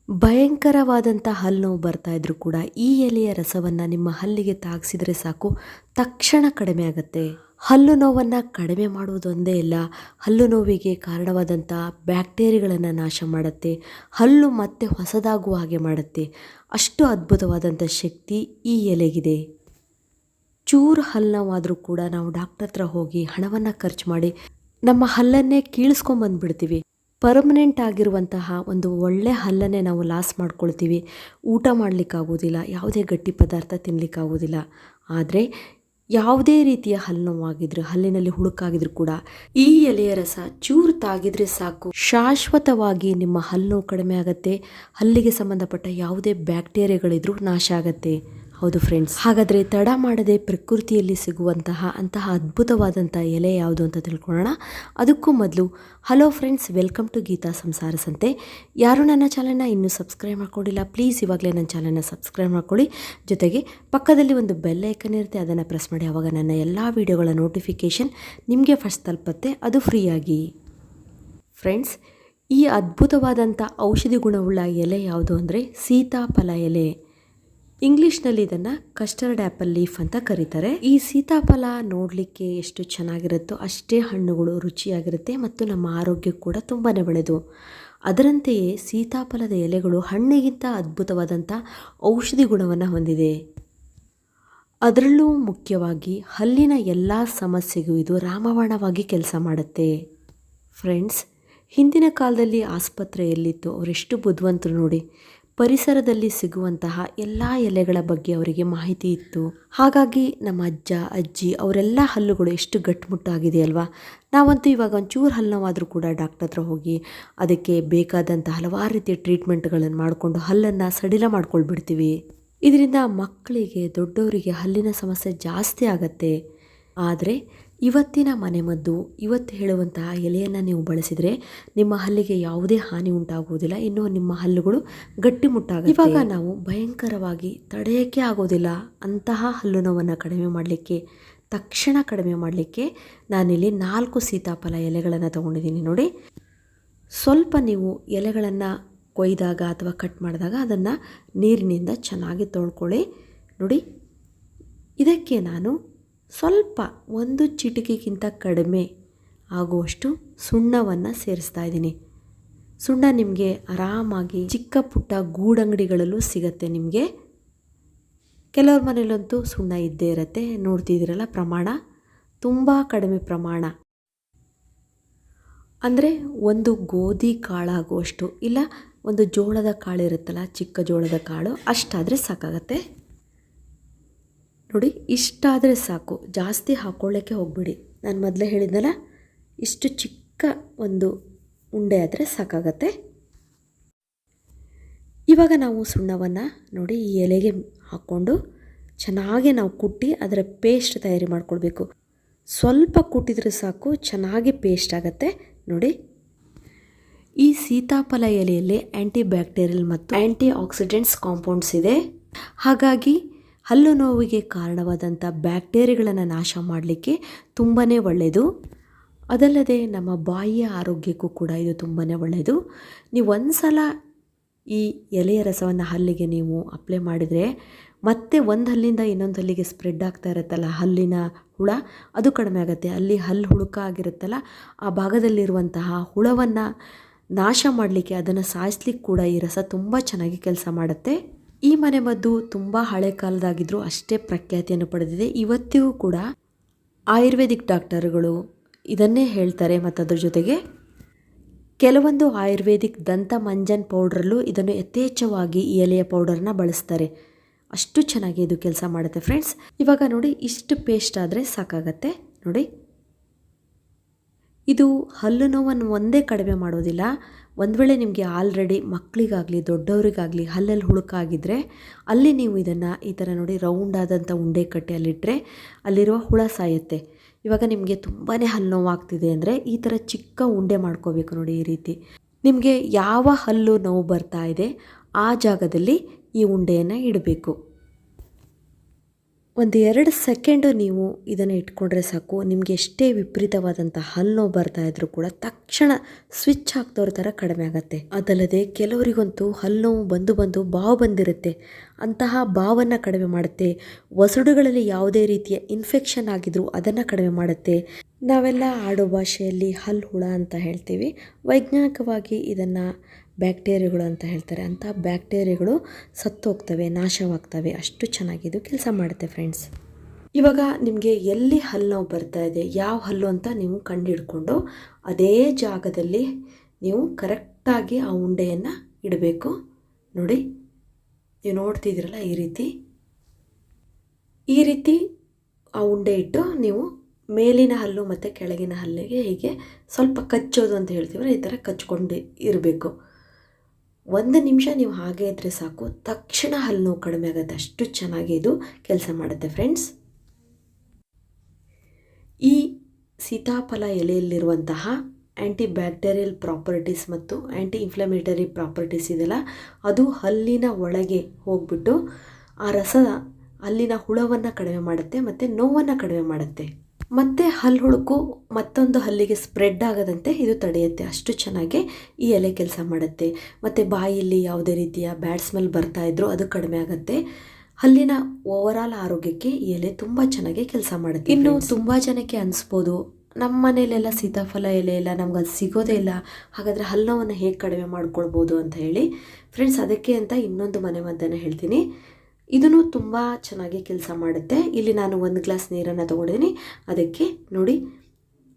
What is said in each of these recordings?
ಭಯಂಕರವಾದಂಥ ಹಲ್ಲು ನೋವು ಬರ್ತಾ ಇದ್ರೂ ಕೂಡ ಈ ಎಲೆಯ ರಸವನ್ನು ನಿಮ್ಮ ಹಲ್ಲಿಗೆ ತಾಗಿಸಿದರೆ ಸಾಕು, ತಕ್ಷಣ ಕಡಿಮೆ ಆಗುತ್ತೆ. ಹಲ್ಲು ನೋವನ್ನು ಕಡಿಮೆ ಮಾಡುವುದೊಂದೇ ಇಲ್ಲ, ಹಲ್ಲು ನೋವಿಗೆ ಕಾರಣವಾದಂಥ ಬ್ಯಾಕ್ಟೀರಿಯಾಗಳನ್ನು ನಾಶ ಮಾಡುತ್ತೆ, ಹಲ್ಲು ಮತ್ತೆ ಹೊಸದಾಗುವ ಹಾಗೆ ಮಾಡುತ್ತೆ. ಅಷ್ಟು ಅದ್ಭುತವಾದಂಥ ಶಕ್ತಿ ಈ ಎಲೆಗಿದೆ. ಚೂರು ಹಲ್ಲು ನೋವಾದರೂ ಕೂಡ ನಾವು ಡಾಕ್ಟರ್ ಹತ್ರ ಹೋಗಿ ಹಣವನ್ನು ಖರ್ಚು ಮಾಡಿ ನಮ್ಮ ಹಲ್ಲನ್ನೇ ಕೀಳಿಸ್ಕೊಂಬಂದುಬಿಡ್ತೀವಿ. ಪರ್ಮನೆಂಟ್ ಆಗಿರುವಂತಹ ಒಂದು ಒಳ್ಳೆ ಹಲ್ಲನ್ನೇ ನಾವು ಲಾಸ್ ಮಾಡ್ಕೊಳ್ತೀವಿ. ಊಟ ಮಾಡಲಿಕ್ಕಾಗೋದಿಲ್ಲ, ಯಾವುದೇ ಗಟ್ಟಿ ಪದಾರ್ಥ ತಿನ್ನಲಿಕ್ಕಾಗೋದಿಲ್ಲ. ಆದರೆ ಯಾವುದೇ ರೀತಿಯ ಹಲ್ಲು ನೋವಾಗಿದ್ರು, ಹಲ್ಲಿನಲ್ಲಿ ಹುಳುಕಾಗಿದ್ರು ಕೂಡ ಈ ಎಲೆಯ ರಸ ಚೂರು ತಾಗಿದ್ರೆ ಸಾಕು, ಶಾಶ್ವತವಾಗಿ ನಿಮ್ಮ ಹಲ್ಲು ನೋವು ಕಡಿಮೆ ಆಗುತ್ತೆ. ಹಲ್ಲಿಗೆ ಸಂಬಂಧಪಟ್ಟ ಯಾವುದೇ ಬ್ಯಾಕ್ಟೀರಿಯಾಗಳಿದ್ರೂ ನಾಶ ಆಗುತ್ತೆ. ಹೌದು ಫ್ರೆಂಡ್ಸ್, ಹಾಗಾದರೆ ತಡ ಮಾಡದೆ ಪ್ರಕೃತಿಯಲ್ಲಿ ಸಿಗುವಂತಹ ಅದ್ಭುತವಾದಂಥ ಎಲೆ ಯಾವುದು ಅಂತ ತಿಳ್ಕೊಳ್ಳೋಣ. ಅದಕ್ಕೂ ಮೊದಲು hello friends, welcome to Geetha ಸಂಸಾರ ಸಂತೆ. ಯಾರು ನನ್ನ ಚಾನಲ್ನ ಇನ್ನೂ ಸಬ್ಸ್ಕ್ರೈಬ್ ಮಾಡ್ಕೊಂಡಿಲ್ಲ, ಪ್ಲೀಸ್ ಇವಾಗಲೇ ನನ್ನ ಚಾನಲ್ನ ಸಬ್ಸ್ಕ್ರೈಬ್ ಮಾಡ್ಕೊಳ್ಳಿ. ಜೊತೆಗೆ ಪಕ್ಕದಲ್ಲಿ ಒಂದು ಬೆಲ್ ಐಕನ್ ಇರುತ್ತೆ, ಅದನ್ನು ಪ್ರೆಸ್ ಮಾಡಿ. ಆವಾಗ ನನ್ನ ಎಲ್ಲ ವೀಡಿಯೋಗಳ ನೋಟಿಫಿಕೇಷನ್ ನಿಮಗೆ ಫಸ್ಟ್ ತಲುಪುತ್ತೆ, ಅದು ಫ್ರೀಯಾಗಿ. ಫ್ರೆಂಡ್ಸ್, ಈ ಅದ್ಭುತವಾದಂಥ ಔಷಧಿ ಗುಣವುಳ್ಳ ಎಲೆ ಯಾವುದು ಅಂದರೆ ಸೀತಾಫಲ ಎಲೆ. ಇಂಗ್ಲೀಷ್ನಲ್ಲಿ ಇದನ್ನು ಕಸ್ಟರ್ಡ್ ಆ್ಯಪಲ್ ಲೀಫ್ ಅಂತ ಕರೀತಾರೆ. ಈ ಸೀತಾಫಲ ನೋಡಲಿಕ್ಕೆ ಎಷ್ಟು ಚೆನ್ನಾಗಿರುತ್ತೋ ಅಷ್ಟೇ ಹಣ್ಣುಗಳು ರುಚಿಯಾಗಿರುತ್ತೆ ಮತ್ತು ನಮ್ಮ ಆರೋಗ್ಯಕ್ಕೆ ಕೂಡ ತುಂಬಾ ಒಳ್ಳೆಯದು. ಅದರಂತೆಯೇ ಸೀತಾಫಲದ ಎಲೆಗಳು ಹಣ್ಣಿಗಿಂತ ಅದ್ಭುತವಾದಂಥ ಔಷಧಿ ಗುಣವನ್ನು ಹೊಂದಿದೆ. ಅದರಲ್ಲೂ ಮುಖ್ಯವಾಗಿ ಹಲ್ಲಿನ ಎಲ್ಲ ಸಮಸ್ಯೆಗೂ ಇದು ರಾಮಬಾಣವಾಗಿ ಕೆಲಸ ಮಾಡುತ್ತೆ. ಫ್ರೆಂಡ್ಸ್, ಹಿಂದಿನ ಕಾಲದಲ್ಲಿ ಆಸ್ಪತ್ರೆಯಲ್ಲಿತ್ತು, ಅವರೆಷ್ಟು ಬುದ್ಧಿವಂತರು ನೋಡಿ. ಪರಿಸರದಲ್ಲಿ ಸಿಗುವಂತಹ ಎಲ್ಲ ಎಲೆಗಳ ಬಗ್ಗೆ ಅವರಿಗೆ ಮಾಹಿತಿ ಇತ್ತು. ಹಾಗಾಗಿ ನಮ್ಮ ಅಜ್ಜ ಅಜ್ಜಿ ಅವರೆಲ್ಲ ಹಲ್ಲುಗಳು ಎಷ್ಟು ಗಟ್ಟಿಮುಟ್ಟಾಗಿದೆ ಅಲ್ವಾ. ನಾವಂತೂ ಇವಾಗ ಒಂಚೂರು ಹಲ್ಲು ನೋವಾದರೂ ಕೂಡ ಡಾಕ್ಟರ್ ಹತ್ರ ಹೋಗಿ ಅದಕ್ಕೆ ಬೇಕಾದಂಥ ಹಲವಾರು ರೀತಿಯ ಟ್ರೀಟ್ಮೆಂಟ್ಗಳನ್ನು ಮಾಡಿಕೊಂಡು ಹಲ್ಲನ್ನು ಸಡಿಲ ಮಾಡ್ಕೊಳ್ಬಿಡ್ತೀವಿ. ಇದರಿಂದ ಮಕ್ಕಳಿಗೆ ದೊಡ್ಡವರಿಗೆ ಹಲ್ಲಿನ ಸಮಸ್ಯೆ ಜಾಸ್ತಿ ಆಗತ್ತೆ. ಆದರೆ ಇವತ್ತಿನ ಮನೆಮದ್ದು, ಇವತ್ತು ಹೇಳುವಂತಹ ಎಲೆಯನ್ನು ನೀವು ಬಳಸಿದರೆ ನಿಮ್ಮ ಹಲ್ಲಿಗೆ ಯಾವುದೇ ಹಾನಿ ಉಂಟಾಗುವುದಿಲ್ಲ, ಇನ್ನು ನಿಮ್ಮ ಹಲ್ಲುಗಳು ಗಟ್ಟಿಮುಟ್ಟಾಗುತ್ತೆ. ಇವಾಗ ನಾವು ಭಯಂಕರವಾಗಿ ತಡೆಯೋಕ್ಕೆ ಆಗೋದಿಲ್ಲ ಅಂತಹ ಹಲ್ಲು ನೋವನ್ನು ಕಡಿಮೆ ಮಾಡಲಿಕ್ಕೆ, ತಕ್ಷಣ ಕಡಿಮೆ ಮಾಡಲಿಕ್ಕೆ ನಾನಿಲ್ಲಿ 4 ಸೀತಾಫಲ ಎಲೆಗಳನ್ನು ತೊಗೊಂಡಿದ್ದೀನಿ ನೋಡಿ. ಸ್ವಲ್ಪ ನೀವು ಎಲೆಗಳನ್ನು ಕೊಯ್ದಾಗ ಅಥವಾ ಕಟ್ ಮಾಡಿದಾಗ ಅದನ್ನು ನೀರಿನಿಂದ ಚೆನ್ನಾಗಿ ತೊಳ್ಕೊಳ್ಳಿ. ನೋಡಿ, ಇದಕ್ಕೆ ನಾನು ಸ್ವಲ್ಪ 1 ಚಿಟಿಕೆಗಿಂತ ಕಡಿಮೆ ಆಗುವಷ್ಟು ಸುಣ್ಣವನ್ನು ಸೇರಿಸ್ತಾ ಇದ್ದೀನಿ. ಸುಣ್ಣ ನಿಮಗೆ ಆರಾಮಾಗಿ ಚಿಕ್ಕ ಪುಟ್ಟ ಗೂಡಂಗಡಿಗಳಲ್ಲೂ ಸಿಗುತ್ತೆ. ನಿಮಗೆ ಕೆಲವ್ರ ಮನೇಲಂತೂ ಸುಣ್ಣ ಇದ್ದೇ ಇರುತ್ತೆ. ನೋಡ್ತಿದ್ದೀರಲ್ಲ, ಪ್ರಮಾಣ ತುಂಬ ಕಡಿಮೆ ಪ್ರಮಾಣ. ಅಂದರೆ ಒಂದು ಗೋಧಿ ಕಾಳಾಗುವಷ್ಟು, ಇಲ್ಲ ಒಂದು ಜೋಳದ ಕಾಳು ಇರುತ್ತಲ್ಲ, ಚಿಕ್ಕ ಜೋಳದ ಕಾಳು, ಅಷ್ಟಾದರೆ ಸಾಕಾಗತ್ತೆ. ನೋಡಿ, ಇಷ್ಟಾದರೆ ಸಾಕು, ಜಾಸ್ತಿ ಹಾಕ್ಕೊಳ್ಳೋಕ್ಕೆ ಹೋಗ್ಬಿಡಿ. ನಾನು ಮೊದಲೇ ಹೇಳಿದ್ನಲ್ಲ, ಇಷ್ಟು ಚಿಕ್ಕ ಒಂದು ಉಂಡೆ ಆದರೆ ಸಾಕಾಗತ್ತೆ. ಇವಾಗ ನಾವು ಸುಣ್ಣವನ್ನು ನೋಡಿ ಈ ಎಲೆಗೆ ಹಾಕ್ಕೊಂಡು ಚೆನ್ನಾಗಿ ನಾವು ಕುಟ್ಟಿ ಅದರ ಪೇಸ್ಟ್ ತಯಾರಿ ಮಾಡ್ಕೊಳ್ಬೇಕು. ಸ್ವಲ್ಪ ಕುಟ್ಟಿದ್ರೆ ಸಾಕು, ಚೆನ್ನಾಗಿ ಪೇಸ್ಟ್ ಆಗುತ್ತೆ. ನೋಡಿ, ಈ ಸೀತಾಫಲ ಎಲೆಯಲ್ಲಿ ಆ್ಯಂಟಿ ಬ್ಯಾಕ್ಟೀರಿಯಲ್ ಮತ್ತು ಆ್ಯಂಟಿ ಆಕ್ಸಿಡೆಂಟ್ಸ್ ಕಾಂಪೌಂಡ್ಸ್ ಇದೆ. ಹಾಗಾಗಿ ಹಲ್ಲು ನೋವಿಗೆ ಕಾರಣವಾದಂಥ ಬ್ಯಾಕ್ಟೀರಿಯಾಗಳನ್ನು ನಾಶ ಮಾಡಲಿಕ್ಕೆ ತುಂಬಾ ಒಳ್ಳೆಯದು. ಅದಲ್ಲದೆ ನಮ್ಮ ಬಾಯಿಯ ಆರೋಗ್ಯಕ್ಕೂ ಕೂಡ ಇದು ತುಂಬಾ ಒಳ್ಳೆಯದು. ನೀವು ಒಂದು ಸಲ ಈ ಎಲೆಯ ರಸವನ್ನು ಹಲ್ಲಿಗೆ ನೀವು ಅಪ್ಲೈ ಮಾಡಿದರೆ ಮತ್ತೆ ಒಂದು ಹಲ್ಲಿಂದ ಇನ್ನೊಂದು ಹಲ್ಲಿಗೆ ಸ್ಪ್ರೆಡ್ ಆಗ್ತಾ ಇರುತ್ತಲ್ಲ ಹಲ್ಲಿನ ಹುಳ, ಅದು ಕಡಿಮೆ ಆಗುತ್ತೆ. ಅಲ್ಲಿ ಹಲ್ಲು ಹುಳುಕ ಆಗಿರುತ್ತಲ್ಲ, ಆ ಭಾಗದಲ್ಲಿರುವಂತಹ ಹುಳವನ್ನು ನಾಶ ಮಾಡಲಿಕ್ಕೆ, ಅದನ್ನು ಸಾಯಿಸ್ಲಿಕ್ಕೆ ಕೂಡ ಈ ರಸ ತುಂಬ ಚೆನ್ನಾಗಿ ಕೆಲಸ ಮಾಡುತ್ತೆ. ಈ ಮನೆಮದ್ದು ತುಂಬ ಹಳೆ ಕಾಲದಾಗಿದ್ದರೂ ಅಷ್ಟೇ ಪ್ರಖ್ಯಾತಿಯನ್ನು ಪಡೆದಿದೆ. ಇವತ್ತಿಗೂ ಕೂಡ ಆಯುರ್ವೇದಿಕ್ ಡಾಕ್ಟರ್ಗಳು ಇದನ್ನೇ ಹೇಳ್ತಾರೆ. ಮತ್ತು ಅದ್ರ ಜೊತೆಗೆ ಕೆಲವೊಂದು ಆಯುರ್ವೇದಿಕ್ ದಂತ ಮಂಜನ್ ಪೌಡ್ರಲ್ಲೂ ಇದನ್ನು ಯಥೇಚ್ಛವಾಗಿ ಈ ಎಲೆಯ ಪೌಡರ್ನ ಬಳಸ್ತಾರೆ. ಅಷ್ಟು ಚೆನ್ನಾಗಿ ಇದು ಕೆಲಸ ಮಾಡುತ್ತೆ ಫ್ರೆಂಡ್ಸ್. ಇವಾಗ ನೋಡಿ, ಇಷ್ಟು ಪೇಸ್ಟ್ ಆದರೆ ಸಾಕಾಗತ್ತೆ. ನೋಡಿ, ಇದು ಹಲ್ಲು ನೋವನ್ನು ಒಂದೇ ಕಡಿಮೆ ಮಾಡೋದಿಲ್ಲ. ಒಂದು ವೇಳೆ ನಿಮಗೆ ಆಲ್ರೆಡಿ ಮಕ್ಕಳಿಗಾಗಲಿ ದೊಡ್ಡವರಿಗಾಗಲಿ ಹಲ್ಲಲ್ಲಿ ಹುಳುಕಾಗಿದ್ದರೆ ಅಲ್ಲಿ ನೀವು ಇದನ್ನು ಈ ಥರ ನೋಡಿ ರೌಂಡ್ ಆದಂಥ ಉಂಡೆ ಕಟ್ಟಿ ಅಲ್ಲಿಟ್ಟರೆ ಅಲ್ಲಿರುವ ಹುಳ ಸಾಯುತ್ತೆ. ಇವಾಗ ನಿಮಗೆ ತುಂಬಾ ಹಲ್ಲು ನೋವಾಗ್ತಿದೆ ಅಂದರೆ ಈ ಥರ ಚಿಕ್ಕ ಉಂಡೆ ಮಾಡ್ಕೋಬೇಕು ನೋಡಿ. ಈ ರೀತಿ ನಿಮಗೆ ಯಾವ ಹಲ್ಲು ನೋವು ಬರ್ತಾ ಇದೆ ಆ ಜಾಗದಲ್ಲಿ ಈ ಉಂಡೆಯನ್ನು ಇಡಬೇಕು. ಒಂದು 2 ಸೆಕೆಂಡು ನೀವು ಇದನ್ನು ಇಟ್ಕೊಂಡ್ರೆ ಸಾಕು, ನಿಮಗೆ ಎಷ್ಟೇ ವಿಪರೀತವಾದಂಥ ಹಲ್ಲು ನೋವು ಬರ್ತಾ ಇದ್ರೂ ಕೂಡ ತಕ್ಷಣ ಸ್ವಿಚ್ ಆಗ್ತವ್ರ ಥರ ಕಡಿಮೆ ಆಗುತ್ತೆ. ಅದಲ್ಲದೆ ಕೆಲವರಿಗಂತೂ ಹಲ್ಲು ನೋವು ಬಂದು ಬಾವು ಬಂದಿರುತ್ತೆ, ಅಂತಹ ಬಾವನ್ನು ಕಡಿಮೆ ಮಾಡುತ್ತೆ. ವಸಡುಗಳಲ್ಲಿ ಯಾವುದೇ ರೀತಿಯ ಇನ್ಫೆಕ್ಷನ್ ಆಗಿದ್ರೂ ಅದನ್ನು ಕಡಿಮೆ ಮಾಡುತ್ತೆ. ನಾವೆಲ್ಲ ಆಡೋ ಭಾಷೆಯಲ್ಲಿ ಹಲ್ಲು ಹುಳ ಅಂತ ಹೇಳ್ತೀವಿ, ವೈಜ್ಞಾನಿಕವಾಗಿ ಇದನ್ನು ಬ್ಯಾಕ್ಟೀರಿಯಾಗಳು ಅಂತ ಹೇಳ್ತಾರೆ. ಅಂಥ ಬ್ಯಾಕ್ಟೀರಿಯಾಗಳು ಸತ್ತೋಗ್ತವೆ, ನಾಶವಾಗ್ತವೆ, ಅಷ್ಟು ಚೆನ್ನಾಗಿದು ಕೆಲಸ ಮಾಡುತ್ತೆ ಫ್ರೆಂಡ್ಸ್. ಇವಾಗ ನಿಮಗೆ ಎಲ್ಲಿ ಹಲ್ಲು ನೋವು ಬರ್ತಾ ಇದೆ, ಯಾವ ಹಲ್ಲು ಅಂತ ನೀವು ಕಂಡುಹಿಡ್ಕೊಂಡು ಅದೇ ಜಾಗದಲ್ಲಿ ನೀವು ಕರೆಕ್ಟಾಗಿ ಆ ಉಂಡೆಯನ್ನು ಇಡಬೇಕು. ನೋಡಿ, ನೀವು ನೋಡ್ತಿದ್ದೀರಲ್ಲ, ಈ ರೀತಿ ಆ ಉಂಡೆ ಇಟ್ಟು ನೀವು ಮೇಲಿನ ಹಲ್ಲು ಮತ್ತು ಕೆಳಗಿನ ಹಲ್ಲಿಗೆ ಹೀಗೆ ಸ್ವಲ್ಪ ಕಚ್ಚೋದು ಅಂತ ಹೇಳ್ತೀವಲ್ಲ, ಈ ಥರ ಕಚ್ಕೊಂಡು ಇರಬೇಕು. 1 ನಿಮಿಷ ನೀವು ಹಾಗೆ ಇದ್ದರೆ ಸಾಕು, ತಕ್ಷಣ ಹಲ್ಲು ನೋವು ಕಡಿಮೆ ಆಗುತ್ತೆ. ಅಷ್ಟು ಚೆನ್ನಾಗಿ ಇದು ಕೆಲಸ ಮಾಡುತ್ತೆ ಫ್ರೆಂಡ್ಸ್. ಈ ಸೀತಾಫಲ ಎಲೆಯಲ್ಲಿರುವಂತಹ ಆ್ಯಂಟಿ ಬ್ಯಾಕ್ಟೀರಿಯಲ್ ಪ್ರಾಪರ್ಟೀಸ್ ಮತ್ತು ಆ್ಯಂಟಿ ಇನ್ಫ್ಲಮೇಟರಿ ಪ್ರಾಪರ್ಟೀಸ್ ಇದೆಯಲ್ಲ, ಅದು ಹಲ್ಲಿನ ಒಳಗೆ ಹೋಗ್ಬಿಟ್ಟು ಆ ರಸ ಹಲ್ಲಿನ ಹುಳವನ್ನು ಕಡಿಮೆ ಮಾಡುತ್ತೆ ಮತ್ತು ನೋವನ್ನು ಕಡಿಮೆ ಮಾಡುತ್ತೆ. ಮತ್ತು ಹಲ್ಲು ಹುಳುಕು ಮತ್ತೊಂದು ಹಲ್ಲಿಗೆ ಸ್ಪ್ರೆಡ್ ಆಗದಂತೆ ಇದು ತಡೆಯುತ್ತೆ. ಅಷ್ಟು ಚೆನ್ನಾಗಿ ಈ ಎಲೆ ಕೆಲಸ ಮಾಡುತ್ತೆ. ಮತ್ತು ಬಾಯಲ್ಲಿ ಯಾವುದೇ ರೀತಿಯ ಬ್ಯಾಡ್ ಸ್ಮೆಲ್ ಬರ್ತಾ ಇದ್ರೂ ಅದು ಕಡಿಮೆ ಆಗುತ್ತೆ. ಹಲ್ಲಿನ ಓವರಾಲ್ ಆರೋಗ್ಯಕ್ಕೆ ಈ ಎಲೆ ತುಂಬ ಚೆನ್ನಾಗಿ ಕೆಲಸ ಮಾಡುತ್ತೆ. ಇನ್ನು ತುಂಬ ಜನಕ್ಕೆ ಅನಿಸ್ಬೋದು, ನಮ್ಮ ಮನೆಯಲ್ಲೆಲ್ಲ ಸೀತಾಫಲ ಎಲೆ ಇಲ್ಲ, ನಮ್ಗೆ ಅದು ಸಿಗೋದೇ ಇಲ್ಲ, ಹಾಗಾದರೆ ಹಲ್ಲು ನೋವನ್ನು ಹೇಗೆ ಕಡಿಮೆ ಮಾಡ್ಕೊಳ್ಬೋದು ಅಂತ ಹೇಳಿ ಫ್ರೆಂಡ್ಸ್, ಅದಕ್ಕೆ ಅಂತ ಇನ್ನೊಂದು ಮನೆಮದ್ದನ್ನು ಹೇಳ್ತೀನಿ. ಇದೂ ತುಂಬ ಚೆನ್ನಾಗಿ ಕೆಲಸ ಮಾಡುತ್ತೆ. ಇಲ್ಲಿ ನಾನು 1 ಗ್ಲಾಸ್ ನೀರನ್ನು ತೊಗೊಂಡಿದ್ದೀನಿ. ಅದಕ್ಕೆ ನೋಡಿ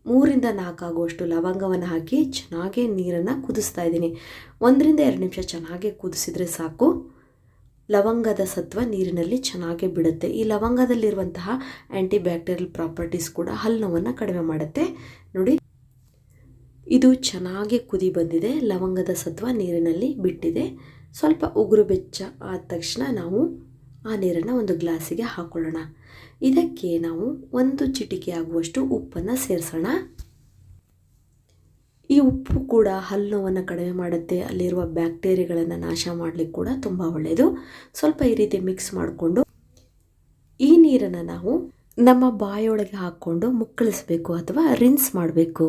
3ರಿಂದ 4 ಆಗುವಷ್ಟು ಲವಂಗವನ್ನು ಹಾಕಿ ಚೆನ್ನಾಗಿ ನೀರನ್ನು ಕುದಿಸ್ತಾ ಇದ್ದೀನಿ. 1ರಿಂದ 2 ನಿಮಿಷ ಚೆನ್ನಾಗಿ ಕುದಿಸಿದ್ರೆ ಸಾಕು. ಲವಂಗದ ಸತ್ವ ನೀರಿನಲ್ಲಿ ಚೆನ್ನಾಗಿ ಬಿಡುತ್ತೆ. ಈ ಲವಂಗದಲ್ಲಿರುವಂತಹ ಆ್ಯಂಟಿ ಬ್ಯಾಕ್ಟೀರಿಯಲ್ ಪ್ರಾಪರ್ಟೀಸ್ ಕೂಡ ಹಲ್ಲು ನೋವನ್ನು ಕಡಿಮೆ ಮಾಡುತ್ತೆ. ನೋಡಿ, ಇದು ಚೆನ್ನಾಗಿ ಕುದಿ ಬಂದಿದೆ, ಲವಂಗದ ಸತ್ವ ನೀರಿನಲ್ಲಿ ಬಿಟ್ಟಿದೆ. ಸ್ವಲ್ಪ ಉಗುರು ಬೆಚ್ಚ ಆದ ತಕ್ಷಣ ನಾವು ಆ ನೀರನ್ನು ಒಂದು ಗ್ಲಾಸಿಗೆ ಹಾಕೊಳ್ಳೋಣ. ಇದಕ್ಕೆ ನಾವು 1 ಚಿಟಿಕೆ ಆಗುವಷ್ಟು ಉಪ್ಪನ್ನು ಸೇರಿಸೋಣ. ಈ ಉಪ್ಪು ಕೂಡ ಹಲ್ಲು ನೋವನ್ನು ಕಡಿಮೆ ಮಾಡುತ್ತೆ, ಅಲ್ಲಿರುವ ಬ್ಯಾಕ್ಟೀರಿಯಾಗಳನ್ನು ನಾಶ ಮಾಡಲಿಕ್ಕೆ ಕೂಡ ತುಂಬ ಒಳ್ಳೆಯದು. ಸ್ವಲ್ಪ ಈ ರೀತಿ ಮಿಕ್ಸ್ ಮಾಡಿಕೊಂಡು ಈ ನೀರನ್ನು ನಾವು ನಮ್ಮ ಬಾಯೊಳಗೆ ಹಾಕ್ಕೊಂಡು ಮುಕ್ಕಳಿಸಬೇಕು ಅಥವಾ ರಿನ್ಸ್ ಮಾಡಬೇಕು.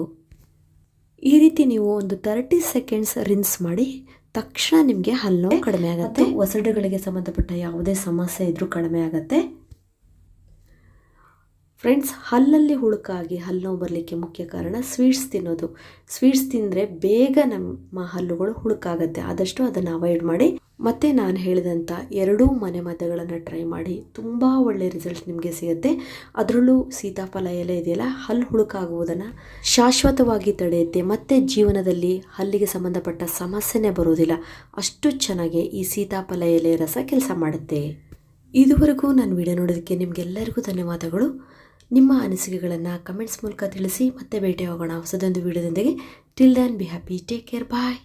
ಈ ರೀತಿ ನೀವು ಒಂದು 30 ಸೆಕೆಂಡ್ಸ್ ರಿನ್ಸ್ ಮಾಡಿ ತಕ್ಷಣ ನಿಮಗೆ ಹಲ್ಲು ನೋವು ಕಡಿಮೆ ಆಗುತ್ತೆ. ವಸಡುಗಳಿಗೆ ಸಂಬಂಧಪಟ್ಟ ಯಾವುದೇ ಸಮಸ್ಯೆ ಇದ್ರೂ ಕಡಿಮೆ ಆಗುತ್ತೆ ಫ್ರೆಂಡ್ಸ್. ಹಲ್ಲಲ್ಲಿ ಹುಳುಕಾಗಿ ಹಲ್ಲು ನೋವು ಬರಲಿಕ್ಕೆ ಮುಖ್ಯ ಕಾರಣ ಸ್ವೀಟ್ಸ್ ತಿನ್ನೋದು. ಸ್ವೀಟ್ಸ್ ತಿಂದರೆ ಬೇಗ ನಮ್ಮ ಹಲ್ಲುಗಳು ಹುಳುಕಾಗುತ್ತೆ. ಆದಷ್ಟು ಅದನ್ನು ಅವಾಯ್ಡ್ ಮಾಡಿ. ಮತ್ತು ನಾನು ಹೇಳಿದಂಥ 2 ಮನೆಮದ್ದುಗಳನ್ನು ಟ್ರೈ ಮಾಡಿ, ತುಂಬ ಒಳ್ಳೆಯ ರಿಸಲ್ಟ್ ನಿಮಗೆ ಸಿಗುತ್ತೆ. ಅದರಲ್ಲೂ ಸೀತಾಫಲ ಎಲೆ ಇದೆಯಲ್ಲ, ಹಲ್ಲು ಹುಳುಕಾಗುವುದನ್ನು ಶಾಶ್ವತವಾಗಿ ತಡೆಯುತ್ತೆ. ಮತ್ತು ಜೀವನದಲ್ಲಿ ಹಲ್ಲಿಗೆ ಸಂಬಂಧಪಟ್ಟ ಸಮಸ್ಯೆನೇ ಬರೋದಿಲ್ಲ. ಅಷ್ಟು ಚೆನ್ನಾಗಿ ಈ ಸೀತಾಫಲ ಎಲೆ ರಸ ಕೆಲಸ ಮಾಡುತ್ತೆ. ಇದುವರೆಗೂ ನಾನು ವಿಡಿಯೋ ನೋಡೋದಕ್ಕೆ ನಿಮಗೆಲ್ಲರಿಗೂ ಧನ್ಯವಾದಗಳು. ನಿಮ್ಮ ಅನಿಸಿಕೆಗಳನ್ನು ಕಮೆಂಟ್ಸ್ ಮೂಲಕ ತಿಳಿಸಿ. ಮತ್ತೆ ಭೇಟಿ ಹೋಗೋಣ ಹೊಸದೊಂದು ವಿಡಿಯೋದೊಂದಿಗೆ. Till then be happy, take care, bye.